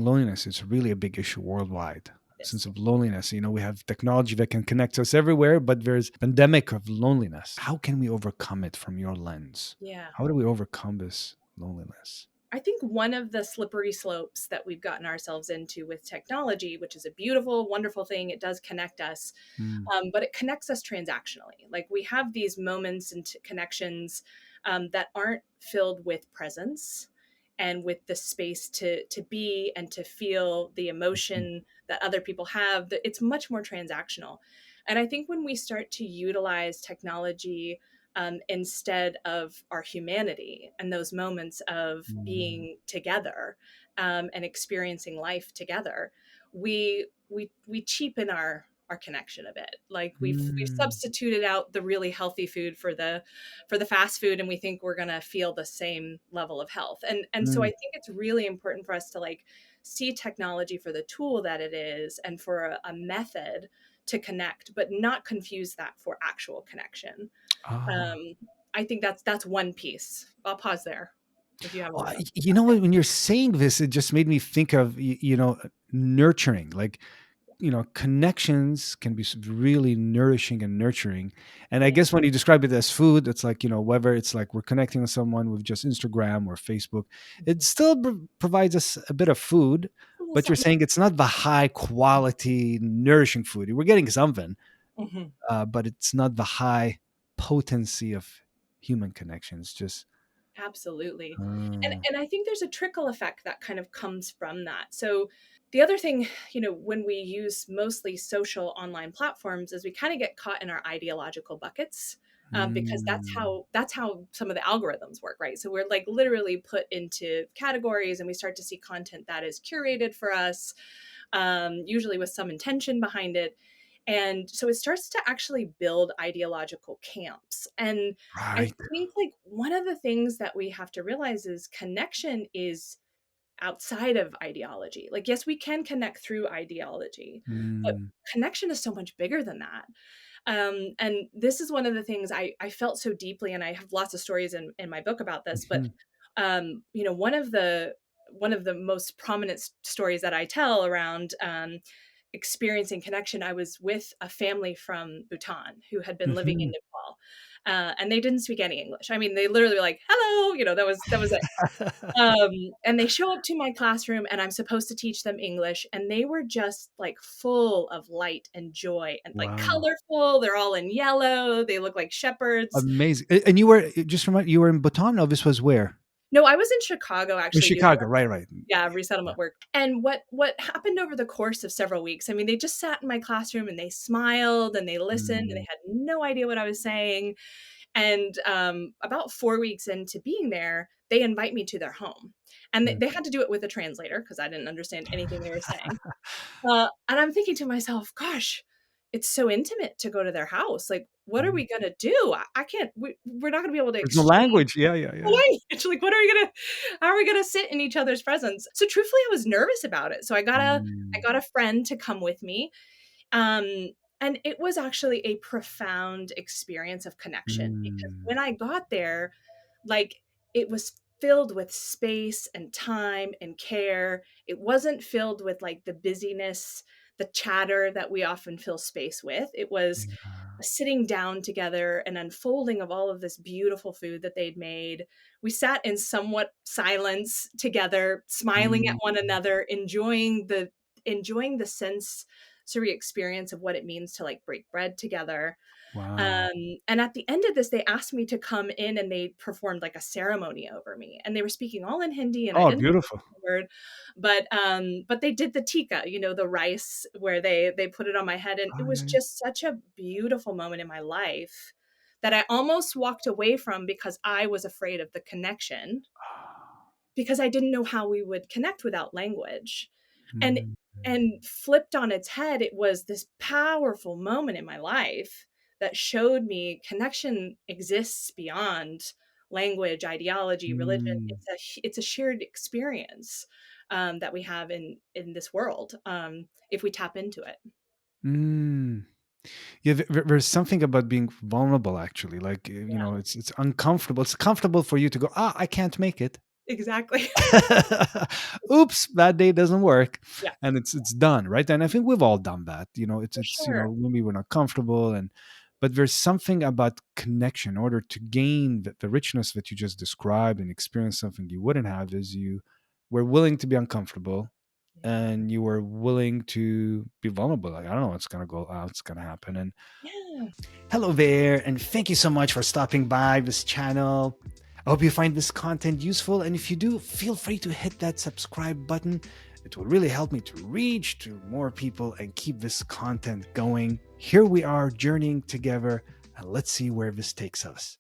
loneliness is really a big issue worldwide. This. Sense of loneliness. We have technology that can connect us everywhere, but there's pandemic of loneliness. How can we overcome it from your lens? Yeah. How do we overcome this loneliness? I think one of the slippery slopes that we've gotten ourselves into with technology, which is a beautiful, wonderful thing, it does connect us, Mm, but it connects us transactionally. Like we have these moments and connections that aren't filled with presence and with the space to be and to feel the mhm, emotion that other people have. It's much more transactional. And I think when we start to utilize technology instead of our humanity and those moments of mm, being together and experiencing life together, we cheapen our connection a bit. Like we've mm, substituted out the really healthy food for the fast food, and we think we're going to feel the same level of health. And so I mm, think it's really important for us to like see technology for the tool that it is and for a method to connect, but not confuse that for actual connection. ah. um, I think that's one piece. I'll pause there if you have a Oh, lot of. you know what? When you're saying this, it just made me think of nurturing. Like, connections can be really nourishing and nurturing. And I Yeah. guess when you describe it as food, it's like, whether it's like we're connecting with someone with just Instagram or Facebook, it still provides us a bit of food. A little But you're something. saying it's not the high quality, nourishing food. We're getting something, Mhm. but it's not the high potency of human connections. Just, Absolutely. And uh, and I think there's a trickle effect that kind of comes from that. So the other thing, when we use mostly social online platforms is we kind of get caught in our ideological buckets. Because mm, that's how some of the algorithms work, right? So we're like literally put into categories and we start to see content that is curated for us, usually with some intention behind it. And so it starts to actually build ideological camps. And I right. think like one of the things that we have to realize is connection is outside of ideology. Like, yes, we can connect through ideology, but Mm, connection is so much bigger than that. And this is one of the things I felt so deeply, and I have lots of stories in my book about this. But mhm, one of the most prominent stories that I tell around experiencing connection, I was with a family from Bhutan who had been living in mhm. Nepal, and they didn't speak any English. I mean, they literally were like, "Hello," that was it. Um, and they show up to my classroom, and I'm supposed to teach them English, and they were just like full of light and joy and like Wow. colorful. They're all in yellow. They look like shepherds. Amazing. And you were just remind you were in Bhutan? No, this was where? No, I was in Chicago In actually doing Chicago. Right, right. yeah, Yeah. resettlement work. And what happened over the course of several weeks, I mean, they just sat in my classroom and they smiled and they listened and Mm, they had no idea what I was saying. And about 4 weeks into being there, they invite me to their home. And they, mm. they had to do it with a translator because I didn't understand anything they were saying. And I'm thinking to myself, gosh, it's so intimate to go to their house. Like, what are Mm. we going to do? I can't, we're not going to be able to There's no exchange language. Yeah, yeah, yeah. language. Like, how are we going to sit in each other's presence? So truthfully, I was nervous about it. So I Mm, got a friend to come with me. Um, and it was actually a profound experience of connection because mm, when I got there, like it was filled with space and time and care. It wasn't filled with like the busyness, the chatter that we often fill space with. It was yeah. a sitting down together, an unfolding of all of this beautiful food that they'd made. We sat in somewhat silence together, smiling at Mm, one another, enjoying the sensory experience of what it means to like break bread together. wow. And at the end of this, they asked me to come in and they performed like a ceremony over me. And they were speaking all in Hindi and I Oh, didn't beautiful. understand a word. But they did the tika, the rice where they put it on my head. And it Oh, was yeah, yeah. just such a beautiful moment in my life that I almost walked away from because I was afraid of the connection because I didn't know how we would connect without language. And Mm, and flipped on its head, it was this powerful moment in my life that showed me connection exists beyond language, ideology, religion. mm, It's a shared experience that we have in this world if we tap into it. mm. Yeah, there's something about being vulnerable, actually. Like, Yeah. it's uncomfortable. It's comfortable for you to go, I can't make it. Exactly. Oops, that day doesn't work, Yeah, and it's done, right? And I think we've all done that. for It's sure. maybe we're not comfortable, and but there's something about connection. In order to gain the richness that you just described and experience something you wouldn't have, is you were willing to be uncomfortable, and you were willing to be vulnerable. Like, I don't know what's gonna go, what's gonna happen, and Yeah. hello there, and thank you so much for stopping by this channel. I hope you find this content useful, and if you do, feel free to hit that subscribe button. It will really help me to reach to more people and keep this content going. Here we are journeying together, and let's see where this takes us.